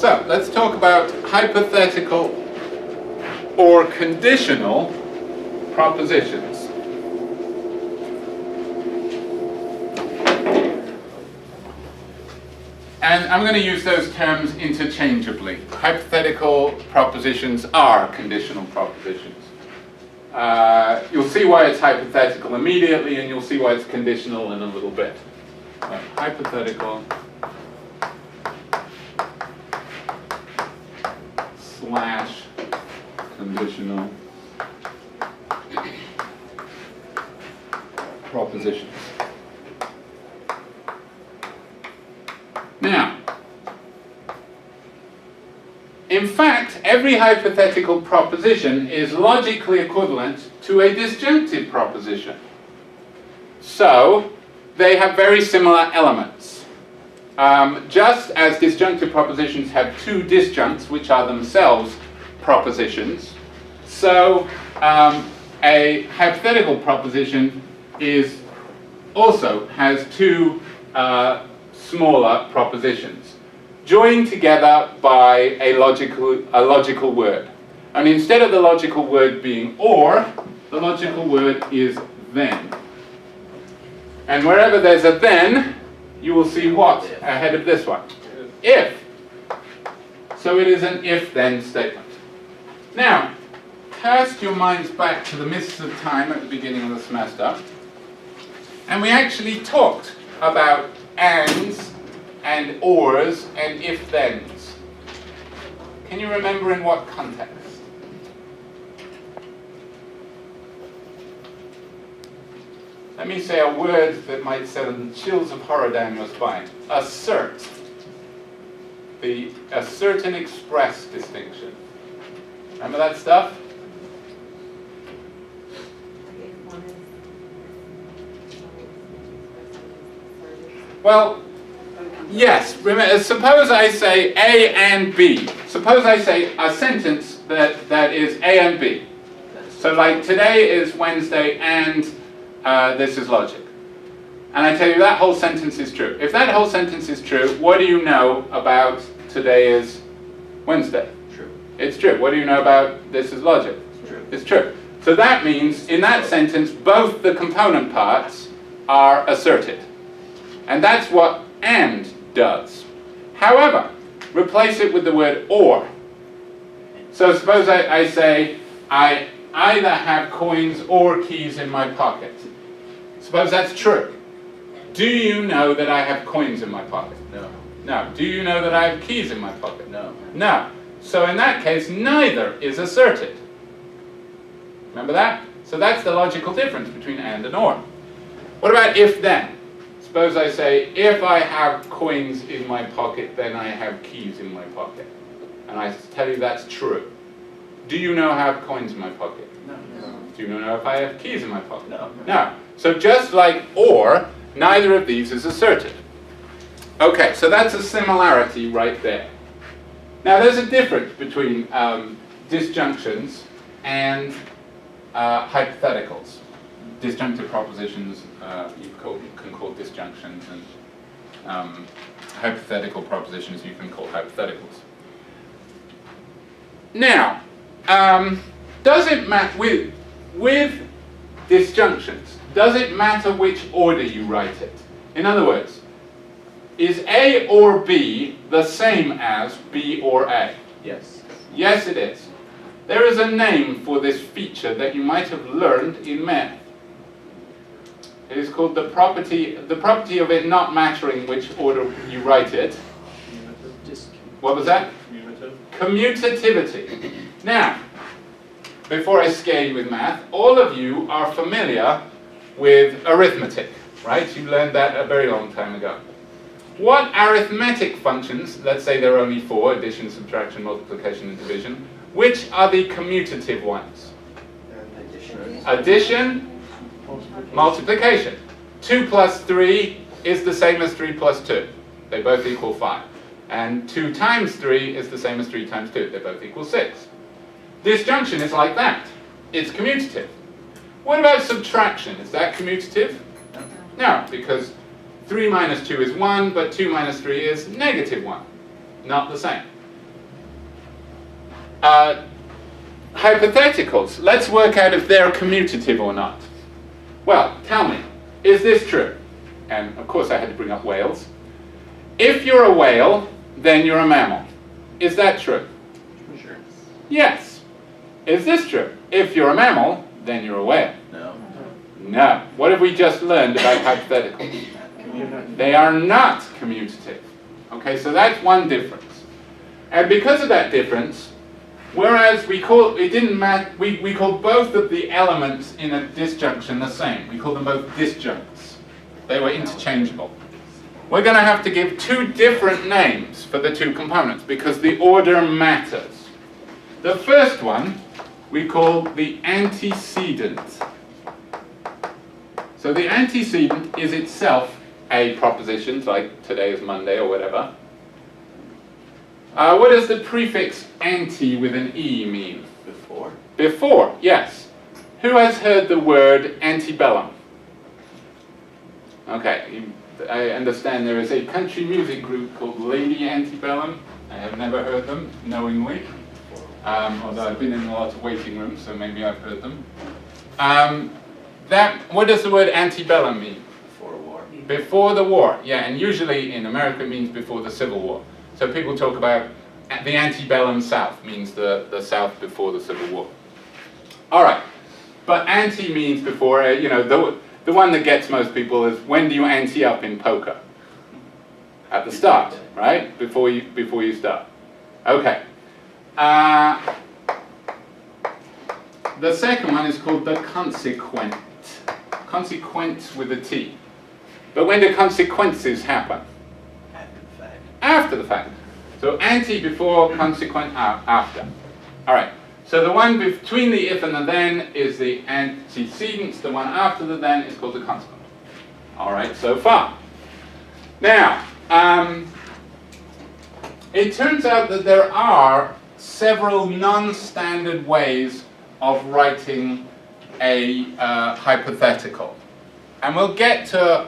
So let's talk about hypothetical or conditional propositions. And I'm going to use those terms interchangeably. Hypothetical propositions are conditional propositions. You'll see why it's hypothetical immediately, and you'll see why it's conditional in a little bit. Hypothetical slash conditional propositions. Now, in fact, every hypothetical proposition is logically equivalent to a disjunctive proposition. So, they have very similar elements. Just as disjunctive propositions have two disjuncts, which are themselves propositions, so a hypothetical proposition also has two smaller propositions, joined together by a logical word. And instead of the logical word being or, the logical word is then. And wherever there's a then, you will see what ahead of this one? If. So it is an if-then statement. Now, cast your minds back to the mists of time at the beginning of the semester, and we actually talked about ands and ors and if-thens. Can you remember in what context? Let me say a word that might send chills of horror down your spine. Assert. The assert and express distinction. Remember that stuff? Well, yes. Remember, suppose I say A and B. Suppose I say a sentence that is A and B. So like today is Wednesday and this is logic. And I tell you that whole sentence is true. If that whole sentence is true, what do you know about today is Wednesday? True. It's true. What do you know about this is logic? It's true. It's true. So that means in that sentence both the component parts are asserted. And that's what and does. However, replace it with the word or. So suppose I say, I either have coins or keys in my pocket. Suppose that's true. Do you know that I have coins in my pocket? No. No. Do you know that I have keys in my pocket? No. No. So in that case, neither is asserted. Remember that? So that's the logical difference between and or. What about if then? Suppose I say, if I have coins in my pocket, then I have keys in my pocket. And I tell you that's true. Do you know I have coins in my pocket? No. Do you know if I have keys in my pocket? No. No. So just like or, neither of these is asserted. Okay, so that's a similarity right there. Now there's a difference between disjunctions and hypotheticals. Disjunctive propositions you can call disjunctions, and hypothetical propositions you can call hypotheticals. Now, does it matter with disjunctions? Does it matter which order you write it? In other words, is A or B the same as B or A? Yes. Yes, it is. There is a name for this feature that you might have learned in math. It is called the property of it not mattering which order you write it. What was that? Commutativity. Now, before I scare you with math, all of you are familiar with arithmetic, right? You learned that a very long time ago. What arithmetic functions, let's say there are only 4, addition, subtraction, multiplication, and division, which are the commutative ones? Addition, multiplication. 2 plus 3 is the same as 3 plus 2. They both equal 5. And 2 times 3 is the same as 3 times 2. They both equal 6. Disjunction is like that. It's commutative. What about subtraction? Is that commutative? No, because 3 minus 2 is 1, but 2 minus 3 is negative 1. Not the same. Hypotheticals. Let's work out if they're commutative or not. Well, tell me, is this true? And of course I had to bring up whales. If you're a whale, then you're a mammal. Is that true? Sure. Yes. Is this true? If you're a mammal, then you're a whale. No. No. What have we just learned about hypotheticals? They are not commutative. Okay, so that's one difference. And because of that difference, whereas we call we call both of the elements in a disjunction the same. We call them both disjuncts. They were interchangeable. We're going to have to give two different names for the two components because the order matters. The first one we call the antecedent. So the antecedent is itself a proposition, like today is Monday or whatever. What does the prefix ante with an E mean? Before. Before, yes. Who has heard the word antebellum? Okay, I understand there is a country music group called Lady Antebellum. I have never heard them, knowingly. Although I've been in a lot of waiting rooms, so maybe I've heard them. What does the word antebellum mean? Before war. Before the war, yeah, and usually in America it means before the Civil War. So people talk about the antebellum South, means the South before the Civil War. All right, but ante means before, the one that gets most people is when do you ante up in poker? At the start, right? Before you start. Okay. The second one is called the consequent. Consequence with a T. But when do consequences happen? After the fact. After the fact. So ante before, consequent after. All right. So the one between the if and the then is the antecedent. The one after the then is called the consequent. All right, so far. Now, it turns out that there are several non-standard ways of writing a hypothetical. And we'll get to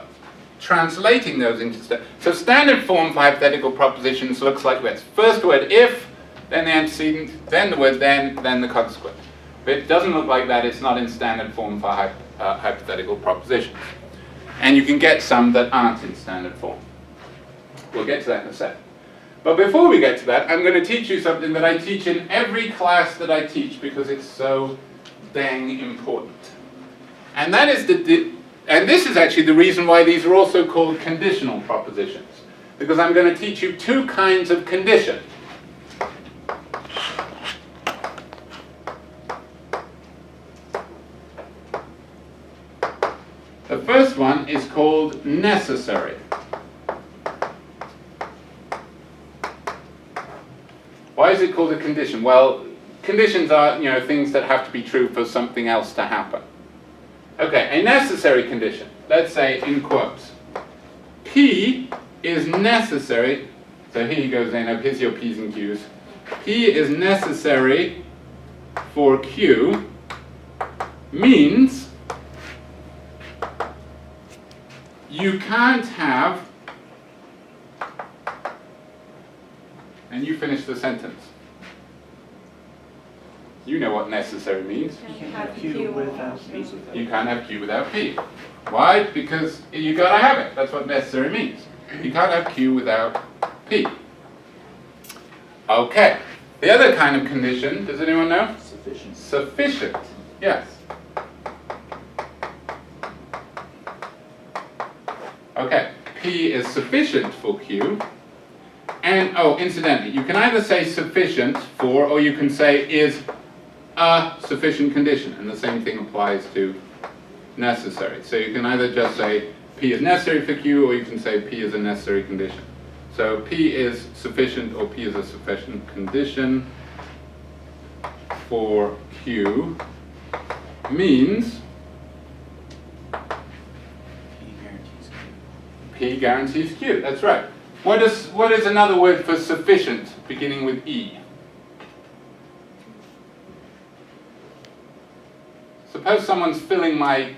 translating those into so standard form for hypothetical propositions looks like this. First word if, then the antecedent, then the word then the consequent. If it doesn't look like that, it's not in standard form for hypothetical propositions. And you can get some that aren't in standard form. We'll get to that in a sec. But before we get to that, I'm going to teach you something that I teach in every class that I teach because it's so dang important. And that is and this is actually the reason why these are also called conditional propositions. Because I'm going to teach you two kinds of condition. The first one is called necessary. Why is it called a condition? Well, conditions are, things that have to be true for something else to happen. Okay, a necessary condition. Let's say in quotes. P is necessary. So here he goes in. Here's your P's and Q's. P is necessary for Q means you can't have, and you finish the sentence. You know what necessary means. You can't have Q without P. You can't have Q without P. Why? Because you gotta have it. That's what necessary means. You can't have Q without P. Okay. The other kind of condition, does anyone know? Sufficient. Sufficient. Yes. Okay. P is sufficient for Q. And, incidentally, you can either say sufficient for, or you can say is a sufficient condition. And the same thing applies to necessary. So you can either just say P is necessary for Q, or you can say P is a necessary condition. So P is sufficient, or P is a sufficient condition for Q means P guarantees Q. That's right. What is another word for sufficient beginning with E? Suppose someone's filling my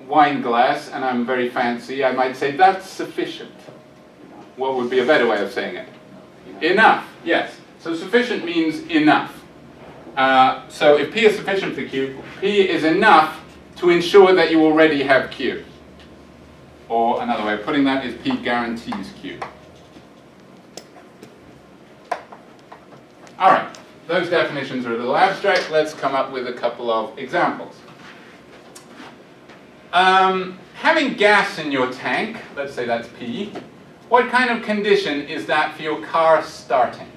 wine glass and I'm very fancy, I might say that's sufficient. What would be a better way of saying it? Enough, yes. So sufficient means enough. So if P is sufficient for Q, P is enough to ensure that you already have Q. Or another way of putting that is P guarantees Q. All right, those definitions are a little abstract. Let's come up with a couple of examples. Having gas in your tank, let's say that's P, what kind of condition is that for your car starting?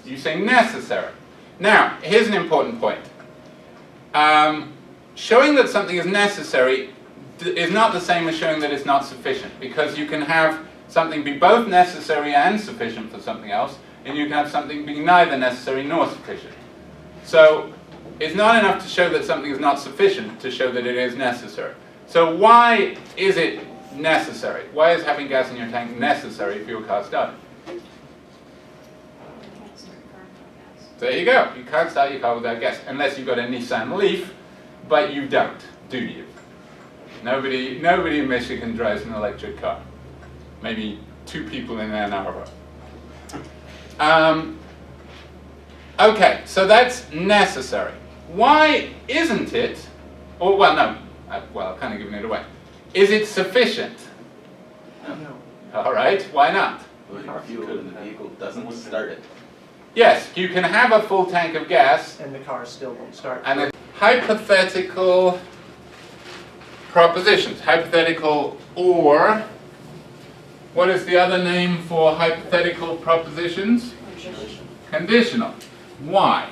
You say necessary. Now, here's an important point. Showing that something is necessary is not the same as showing that it's not sufficient, because you can have something be both necessary and sufficient for something else, and you can have something be neither necessary nor sufficient. So it's not enough to show that something is not sufficient to show that it is necessary. So why is it necessary? Why is having gas in your tank necessary for your car starting? There you go. You can't start your car without gas, unless you've got a Nissan Leaf, but you don't, do you? Nobody in Michigan drives an electric car. Maybe 2 people in Ann Arbor. Okay, so that's necessary. Why isn't it, or well, no, I've kind of given it away. Is it sufficient? No. All right, why not? Well, fuel in the vehicle doesn't start it. Yes, you can have a full tank of gas, And the car still won't start. and it's hypothetical propositions. Hypothetical or, what is the other name for hypothetical propositions? Conditional. Why?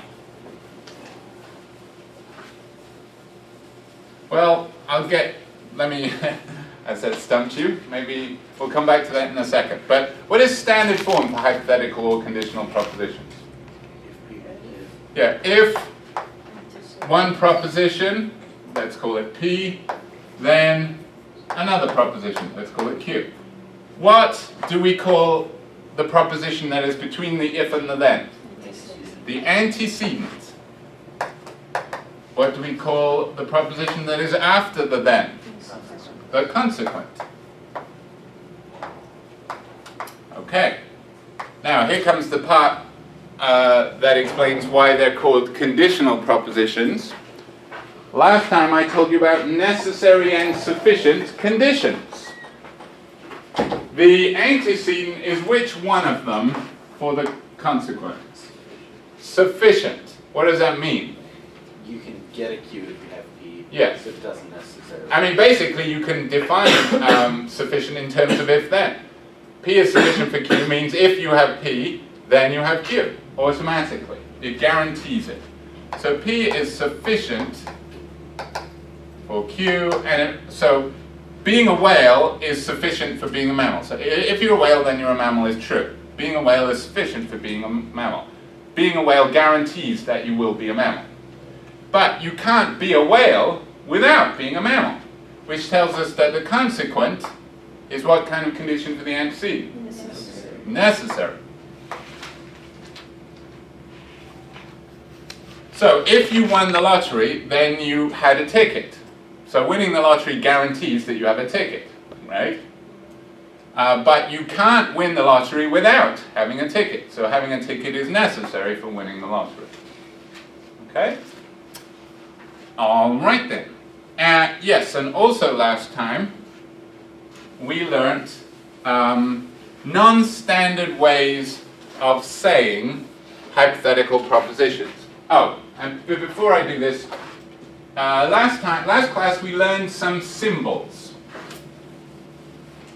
Well, let me, I said stumped you. Maybe we'll come back to that in a second. But what is standard form for hypothetical or conditional propositions? Yeah, if one proposition, let's call it P, then another proposition, let's call it Q. What do we call the proposition that is between the if and the then? The antecedent. What do we call the proposition that is after the then? The consequent. Okay. Now here comes the part that explains why they're called conditional propositions. Last time I told you about necessary and sufficient conditions. The antecedent is which one of them for the consequent? Sufficient. What does that mean? You can get a Q if you have P. Yes. So it doesn't necessarily. I mean, basically, you can define sufficient in terms of if-then. P is sufficient for Q means if you have P, then you have Q, automatically. It guarantees it. So P is sufficient for Q, and so being a whale is sufficient for being a mammal. So if you're a whale, then you're a mammal is true. Being a whale is sufficient for being a mammal. Being a whale guarantees that you will be a mammal. But you can't be a whale without being a mammal, which tells us that the consequent is what kind of condition for the antecedent? Necessary. So if you won the lottery, then you had a ticket. So winning the lottery guarantees that you have a ticket, right? But you can't win the lottery without having a ticket. So having a ticket is necessary for winning the lottery. Okay? All right then. Yes, and also last time we learned non-standard ways of saying hypothetical propositions. Oh, and before I do this, last class we learned some symbols.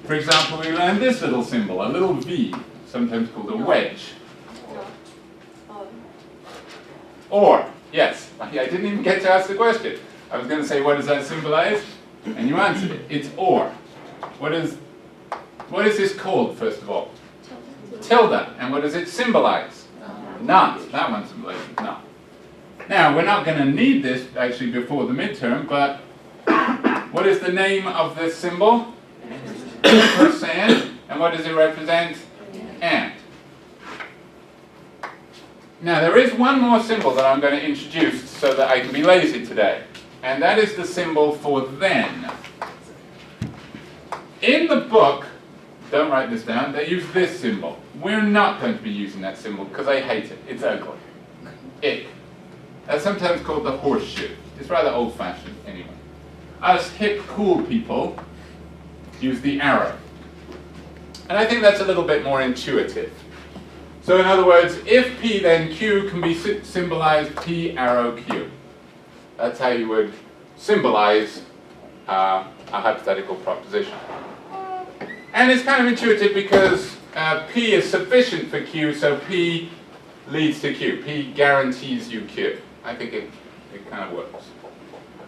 For example, we learned this little symbol, a little V, sometimes called a wedge. Or, yes, I didn't even get to ask the question. I was going to say, what does that symbolize? And you answered it. It's or. What is this called, first of all? Tilde. And what does it symbolize? Not. That one symbolizes not. Now, we're not going to need this actually before the midterm, but what is the name of this symbol? And what does it represent? And. Now, there is one more symbol that I'm going to introduce so that I can be lazy today. And that is the symbol for then. In the book, don't write this down, they use this symbol. We're not going to be using that symbol because I hate it. It's ugly. Ick. That's sometimes called the horseshoe. It's rather old-fashioned anyway. Us hip, cool people use the arrow. And I think that's a little bit more intuitive. So in other words, if P then Q can be symbolized P arrow Q. That's how you would symbolize a hypothetical proposition. And it's kind of intuitive because P is sufficient for Q, so P leads to Q. P guarantees you Q. I think it kind of works.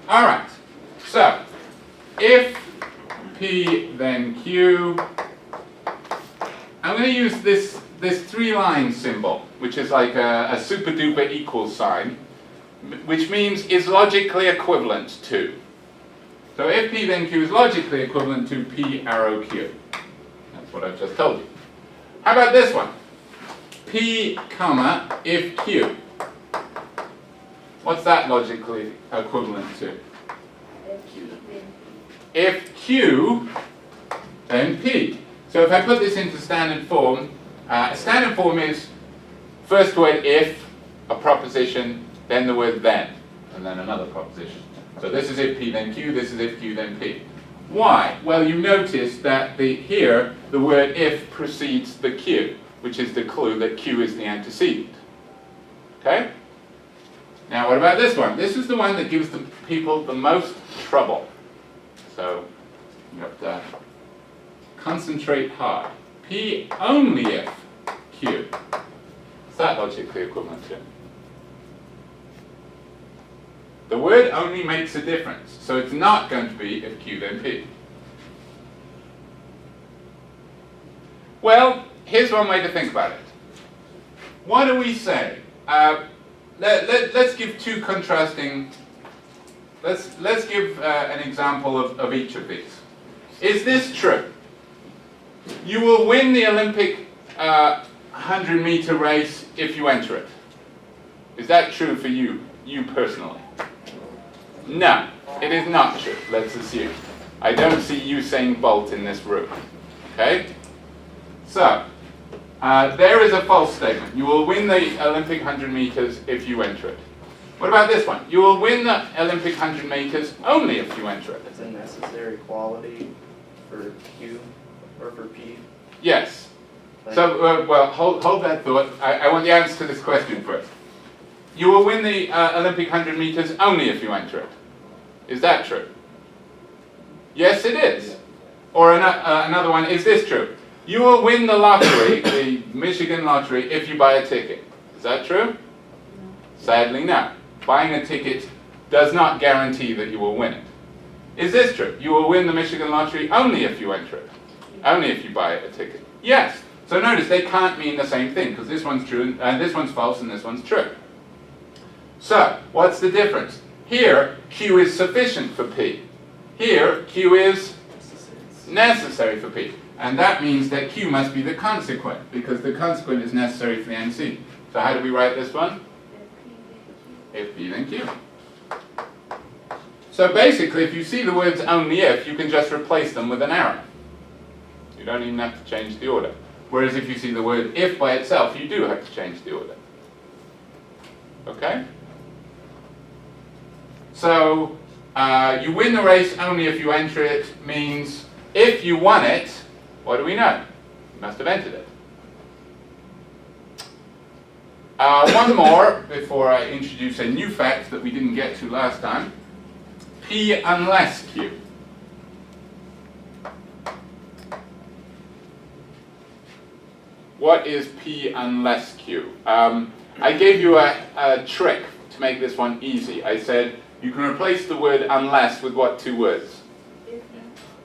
All right, so if P then Q, I'm going to use this three-line symbol, which is like a super-duper equal sign, which means is logically equivalent to. So if P then Q is logically equivalent to P arrow Q. That's what I've just told you. How about this one? P comma if Q. What's that logically equivalent to? If Q, then P. So if I put this into standard form is first word if, a proposition, then the word then, and then another proposition. So this is if P then Q, this is if Q then P. Why? Well, you notice that here the word if precedes the Q, which is the clue that Q is the antecedent. Okay? Now what about this one? This is the one that gives the people the most trouble. So you have to concentrate hard. P only if Q. What's that logically equivalent to? The word only makes a difference, so it's not going to be if Q then P. Well, here's one way to think about it. What do we say? Let's give two contrasting. Let's give an example of each of these. Is this true? You will win the Olympic 100-meter race if you enter it. Is that true for you personally? No, it is not true, let's assume. I don't see Usain Bolt in this room. Okay? So, there is a false statement. You will win the Olympic 100 meters if you enter it. What about this one? You will win the Olympic 100 meters only if you enter it. It's a necessary quality for Q or for P. Yes. So, well, hold that thought. I want the answer to this question first. You will win the Olympic 100 meters only if you enter it. Is that true? Yes, it is. Or another one, is this true? You will win the lottery, the Michigan lottery, if you buy a ticket. Is that true? Sadly, no. Buying a ticket does not guarantee that you will win it. Is this true? You will win the Michigan lottery only if you enter it. Only if you buy a ticket. Yes. So notice they can't mean the same thing, because this one's true, and this one's false, and this one's true. So, what's the difference? Here, Q is sufficient for P. Here, Q is necessary for P. And that means that Q must be the consequent, because the consequent is necessary for the antecedent. So how do we write this one? If P then Q. So basically, if you see the words only if, you can just replace them with an arrow. You don't even have to change the order. Whereas if you see the word if by itself, you do have to change the order. Okay? So, you win the race only if you enter it means if you won it, what do we know? You must have entered it. One more before I introduce a new fact that we didn't get to last time. P unless Q. What is P unless Q? I gave you a trick to make this one easy. I said you can replace the word unless with what two words?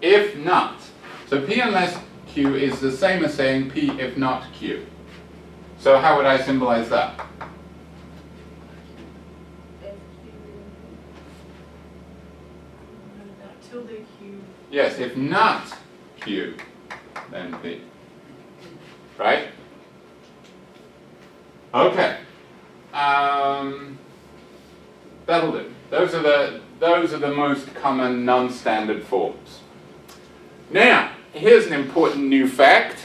If not. So P unless Q is the same as saying P if not Q. So how would I symbolize that? Tilde Q. Yes, if not Q, then P. Right? Okay. That'll do. Those are the most common non-standard forms. Now, here's an important new fact.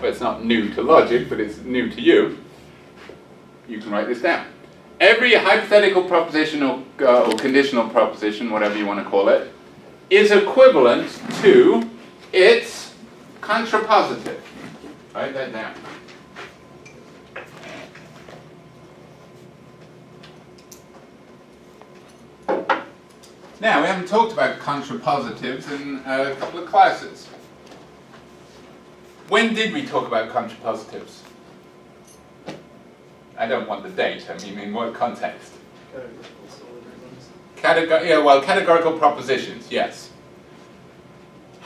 Well, it's not new to logic, but it's new to you. You can write this down. Every hypothetical proposition or conditional proposition, whatever you want to call it, is equivalent to its contrapositive. Write that down. Now, we haven't talked about contrapositives in a couple of classes. When did we talk about contrapositives? I don't want the date, I mean in what context? Categorical propositions, yes.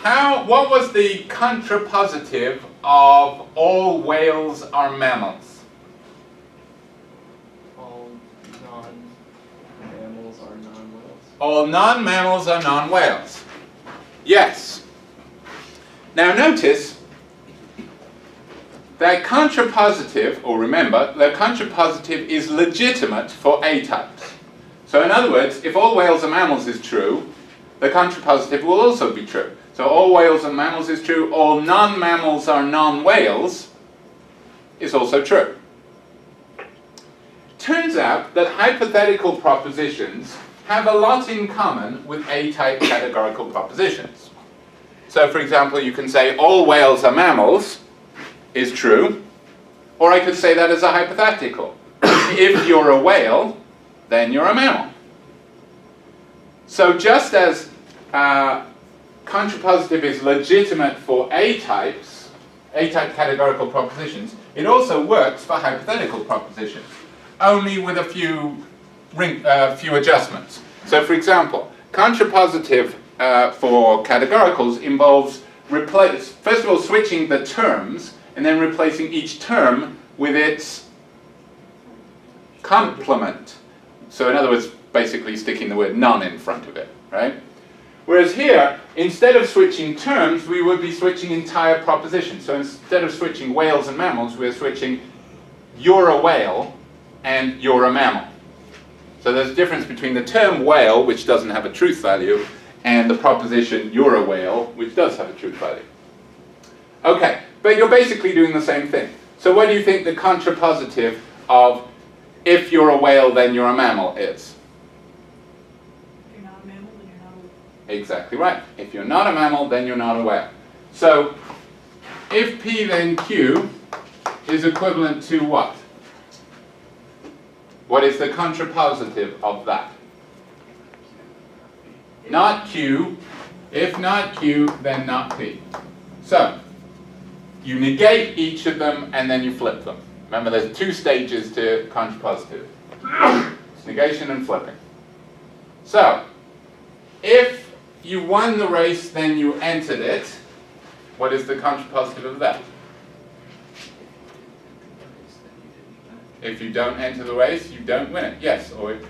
What was the contrapositive of all whales are mammals? All non-mammals are non-whales. All non-mammals are non-whales. Yes. Now notice that contrapositive, or remember, the contrapositive is legitimate for A types. So in other words, if all whales are mammals is true, the contrapositive will also be true. So all whales are mammals is true, all non-mammals are non-whales is also true. Turns out that hypothetical propositions have a lot in common with A-type categorical propositions. So for example, you can say all whales are mammals is true, or I could say that as a hypothetical. If you're a whale, then you're a mammal. So just as contrapositive is legitimate for A-type categorical propositions, it also works for hypothetical propositions, only with a few adjustments. So for example, contrapositive for categoricals involves first of all switching the terms and then replacing each term with its complement. So in other words, basically sticking the word none in front of it, right? Whereas here, instead of switching terms, we would be switching entire propositions. So instead of switching whales and mammals, we're switching you're a whale and you're a mammal. So there's a difference between the term whale, which doesn't have a truth value, and the proposition you're a whale, which does have a truth value. Okay, but you're basically doing the same thing. So what do you think the contrapositive of if you're a whale, then you're a mammal is? If you're not a mammal, then you're not a whale. Exactly right. If you're not a mammal, then you're not a whale. So if P then Q is equivalent to what? What is the contrapositive of that? Not Q. If not Q, then not P. So you negate each of them and then you flip them. Remember, there's two stages to contrapositive. It's negation and flipping. So, if you won the race, then you entered it, what is the contrapositive of that? If you don't enter the race, you don't win it. Yes, or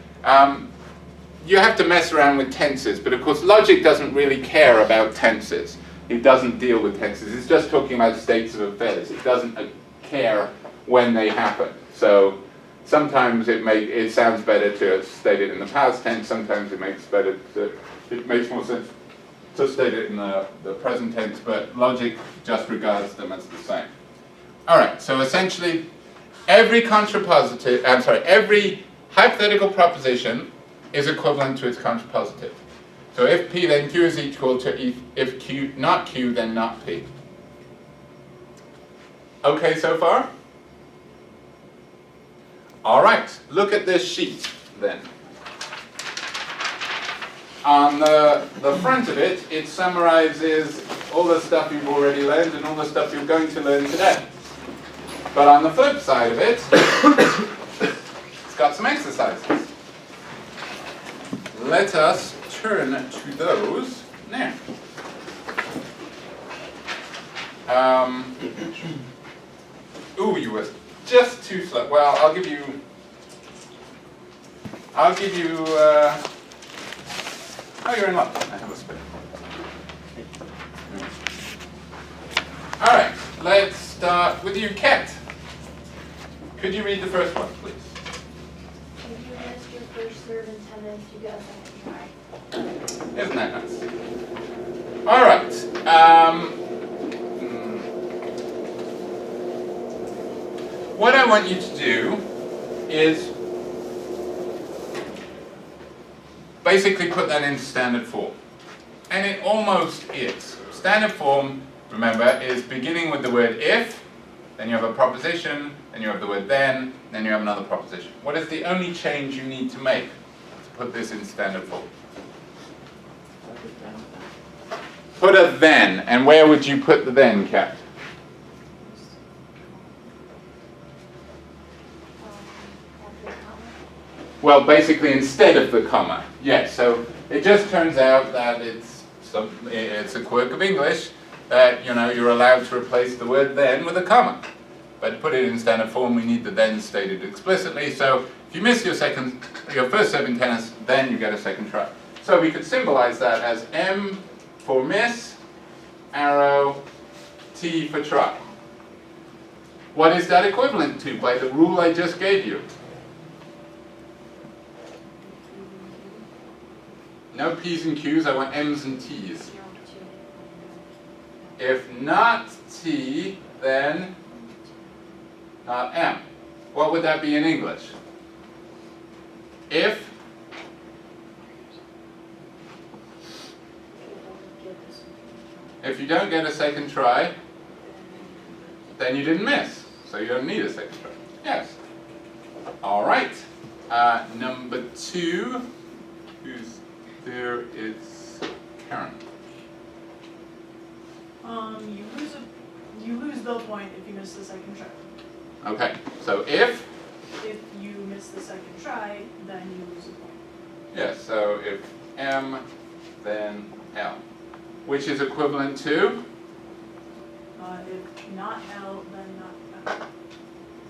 you have to mess around with tenses, but of course logic doesn't really care about tenses. It doesn't deal with tenses. It's just talking about states of affairs. It doesn't care when they happen. So sometimes it sounds better to state it in the past tense. Sometimes it makes more sense to state it in the present tense. But logic just regards them as the same. All right. So essentially, every hypothetical proposition is equivalent to its contrapositive. So if P then Q is equal to if Q not Q, then not P. Okay so far? All right, look at this sheet then. On the front of it, it summarizes all the stuff you've already learned and all the stuff you're going to learn today. But on the flip side of it, it's got some exercises. Let us turn to those now. Ooh, you were just too slow. Well, I'll give you. Oh, you're in luck. I have a spin. All right, let's start with you, Kat. Could you read the first one, please? If you missed your first serve in 10 minutes, you get a second try. Isn't that nice? All right. What I want you to do is basically put that into standard form. And it almost is. Standard form, remember, is beginning with the word if, then you have a proposition, then you have the word then you have another proposition. What is the only change you need to make to put this in standard form? Put a then, and where would you put the then, Kat? After comma. Well, basically instead of the comma. Yes, so it just turns out that it's a quirk of English that, you know, you're allowed to replace the word then with a comma. But to put it in standard form, we need the then stated explicitly. So if you miss your first 7 tennis, then you get a second try. So we could symbolize that as M for miss, arrow, T for try. What is that equivalent to by the rule I just gave you? No P's and Q's, I want M's and T's. If not T, then not M. What would that be in English? If you don't get a second try, then you didn't miss. So you don't need a second try. Yes. All right. Number 2. Who's there? It's Karen. You lose the point if you miss the second try. Okay. So if you miss the second try, then you lose a point. yes. So if M, then L, which is equivalent to. If not L, then not L.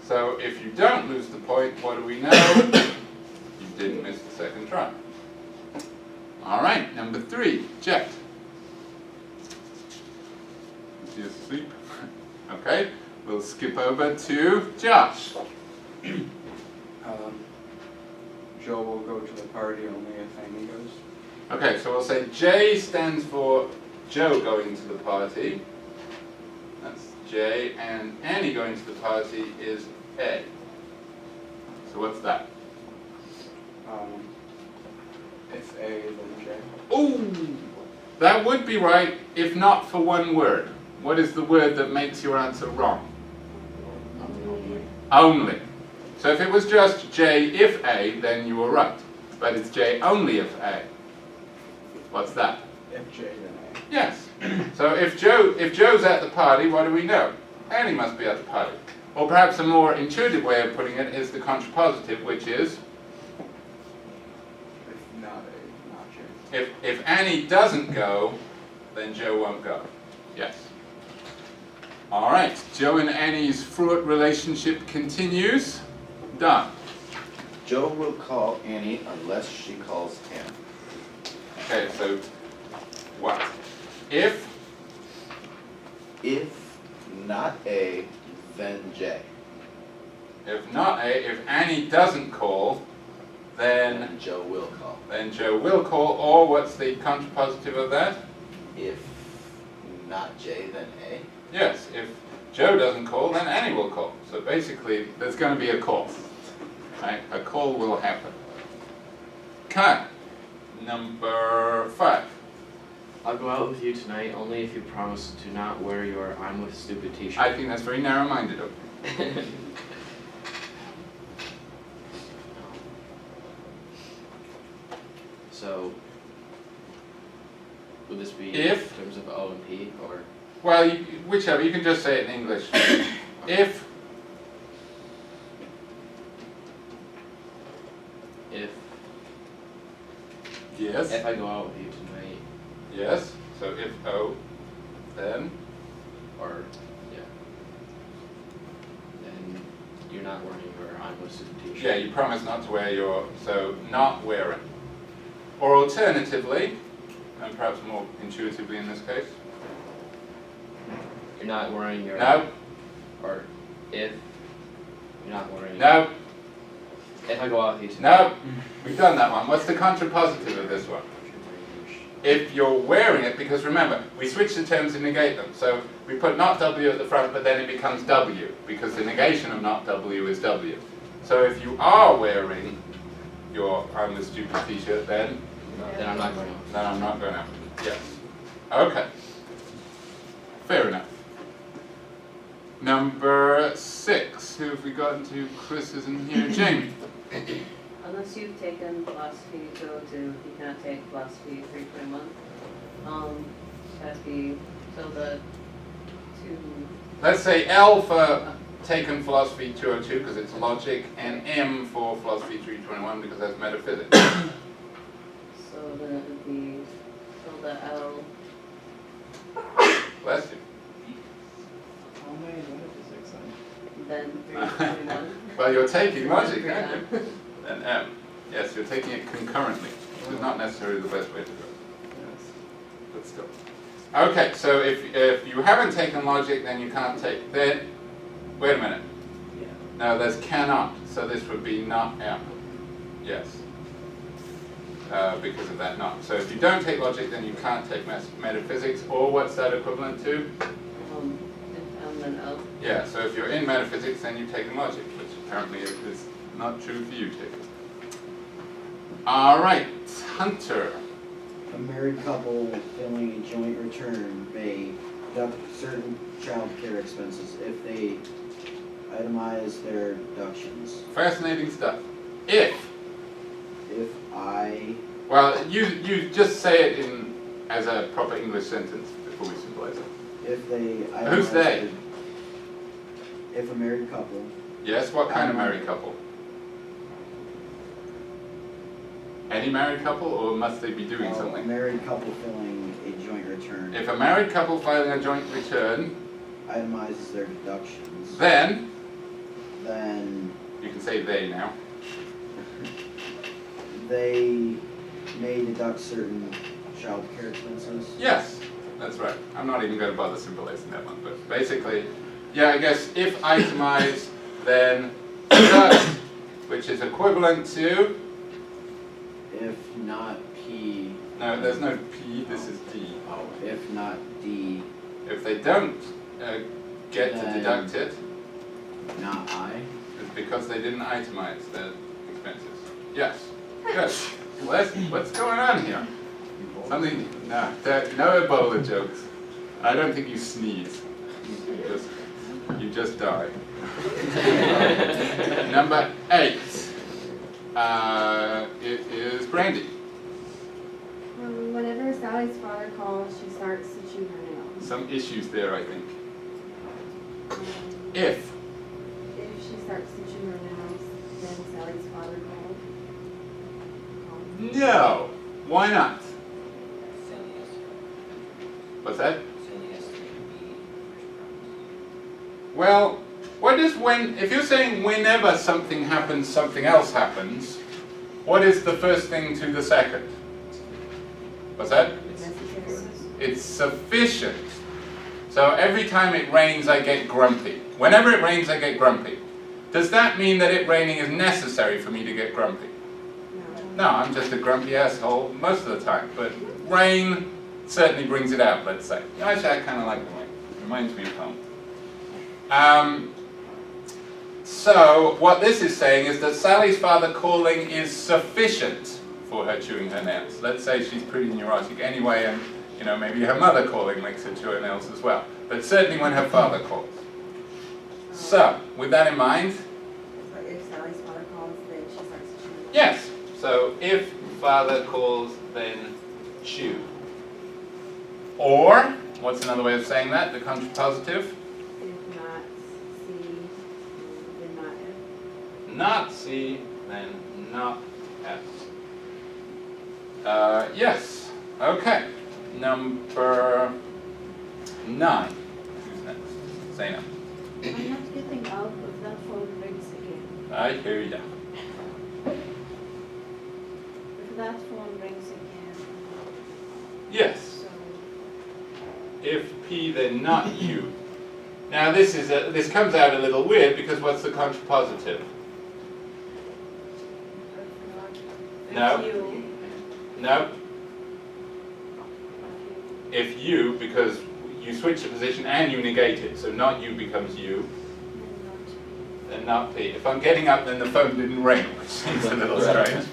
So if you don't lose the point, what do we know? You didn't miss the second try. All right, number 3, Jet. Is he asleep? Okay, we'll skip over to Josh. Joe will go to the party only if Amy goes. Okay, so we'll say J stands for Joe going to the party. That's J, and Annie going to the party is A. So what's that? If A, then J. Ooh, that would be right if not for one word. What is the word that makes your answer wrong? Only. So if it was just J if A, then you were right. But it's J only if A. What's that? If J, then A. Yes. So if Joe's at the party, what do we know? Annie must be at the party. Or perhaps a more intuitive way of putting it is the contrapositive, which is If not A, not J. if Annie doesn't go, then Joe won't go. Yes. All right. Joe and Annie's fraught relationship continues. Done. Joe will call Annie unless she calls him. Okay. So what? If not A, then J. if not A, if Annie doesn't call, then Joe will call. Joe will call. Or what's the contrapositive of that? If not J, then A. Yes, if Joe doesn't call, then Annie will call. So basically, there's going to be a call. Right? A call will happen. Okay. Number 5. I'll go out with you tonight only if you promise to not wear your I'm with stupid t-shirt. I think that's very narrow-minded of you. So, would this be If- in terms of O and P, or? Well, whichever. You can just say it in English. If yes. If I go out with you tonight, Yes. So if O, then or, yeah, then you're not wearing your I'm with stupid t-shirt. yeah, you promise not to wear your, so not wearing. Or alternatively, and perhaps more intuitively in this case. You're not wearing your. No. Or if you're not wearing. No. If I go out with you tonight. No. We've done that one. What's the contrapositive of this one? if you're wearing it, because remember, we switch the terms and negate them. So we put not W at the front, but then it becomes W, because the negation of not W is W. So if you are wearing your I'm the stupid t-shirt, then Then I'm not going out. then I'm not going out. Yes. Okay. Fair enough. Number 6. Who have we gotten to? Chris isn't here. Jamie. Unless you've taken philosophy 202, you cannot take philosophy 321. That'd be, so the two, Let's say L for taken philosophy 202 because it's logic, and M for philosophy 321 because that's metaphysics. so then it would be, so the L, Bless you. How many metaphysics then? then 321. Well, you're taking logic, aren't you? And M. Yes, you're taking it concurrently, which is not necessarily the best way to do it. Yes. But still. Okay, so if you haven't taken logic, then you can't take. Then, wait a minute. Yeah. No, there's cannot, so this would be not M. Yes. Because of that not. So if you don't take logic, then you can't take metaphysics, or what's that equivalent to? If M then L. Yeah, so if you're in metaphysics, then you've taken logic, which apparently is not true for you, Jacob. All right, Hunter. A married couple filling a joint return may deduct certain child care expenses if they itemize their deductions. Fascinating stuff. If, well, you just say it in as a proper English sentence before we symbolize it. If they itemize Who's they? If a married couple, Yes, what kind of married couple? Any married couple, or must they be doing a something? married couple filling a joint return If a married couple filing a joint return, itemizes their deductions, then, then you can say they now. they may deduct certain child care expenses. Yes, that's right. I'm not even going to bother symbolizing that one, but basically, yeah, I guess if itemize, then deduct, which is equivalent to, If not P, no, there's no P, this is D. if not D, If they don't get to Then- deduct it, not I. it's because they didn't itemize their expenses. Yes, good. What's going on here? Something, no Ebola jokes. I don't think you sneeze. You just die. Number 8. It is Brandy. Whenever Sally's father calls, she starts to chew her nails. Some issues there, I think. Um, If. If she starts to chew her nails, then Sally's father calls. No. Why not? What's that? Well, what is when, if you're saying whenever something happens, something else happens, what is the first thing to the second? What's that? Necessary. It's sufficient. So every time it rains, I get grumpy. Whenever it rains, I get grumpy. Does that mean that it raining is necessary for me to get grumpy? No, I'm just a grumpy asshole most of the time. But rain certainly brings it out, let's say. Actually, I kind of like the rain. Reminds me of home. So what this is saying is that Sally's father calling is sufficient for her chewing her nails. Let's say she's pretty neurotic anyway, and maybe her mother calling makes her chew her nails as well. But certainly when her father calls. So, with that in mind, But if Sally's father calls, then she starts to chew her nails. yes. So if father calls, then chew. Or, what's another way of saying that? The contrapositive? If not C, then not F. Not C, then not F. Yes. Okay. Number 9. Who's next? Zainab. I'm not getting out of that phone rings again. I hear ya. If that phone rings again, Yes. so If P, then not U. Now this comes out a little weird because what's the contrapositive? if not, No. if you, No. if you, because you switch the position and you negate it, so not you becomes you, then not P. If I'm getting up, then the phone didn't ring, which seems a little strange.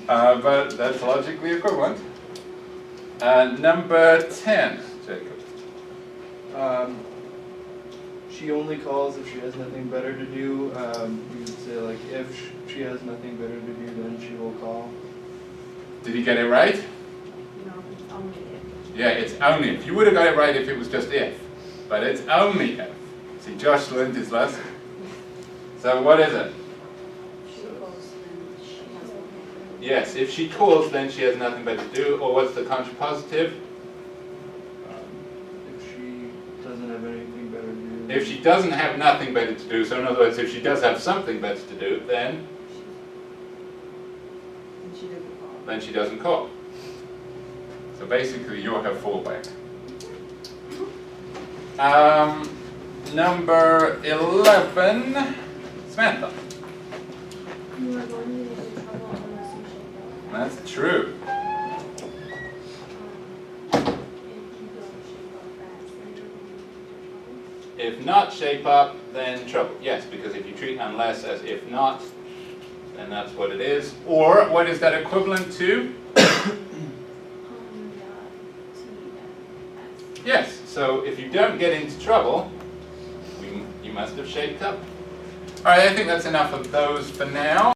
But that's logically equivalent. Number 10, Jacob. She only calls if she has nothing better to do. You could say like, if she has nothing better to do, then she will call. Did he get it right? No, it's only if. Yeah, it's only if. You would have got it right if it was just if, but it's only if. See, Josh learned his lesson. So what is it? She goes and she has nothing. Yes, if she calls, then she has nothing better to do. Or what's the contrapositive? If she doesn't have anything better to do. If she doesn't have nothing better to do, so in other words, if she does have something better to do, then And she doesn't call. then she doesn't call. So basically, you're her fallback. Number 11, Samantha. You are going to get in trouble unless you shake up. That's true. If you don't shake up fast, then you're going to get into trouble. If not shape up, then trouble. Yes, because if you treat unless as if not, then that's what it is. Or what is that equivalent to? Yes, so if you don't get into trouble, you must have shaped up. All right, I think that's enough of those for now.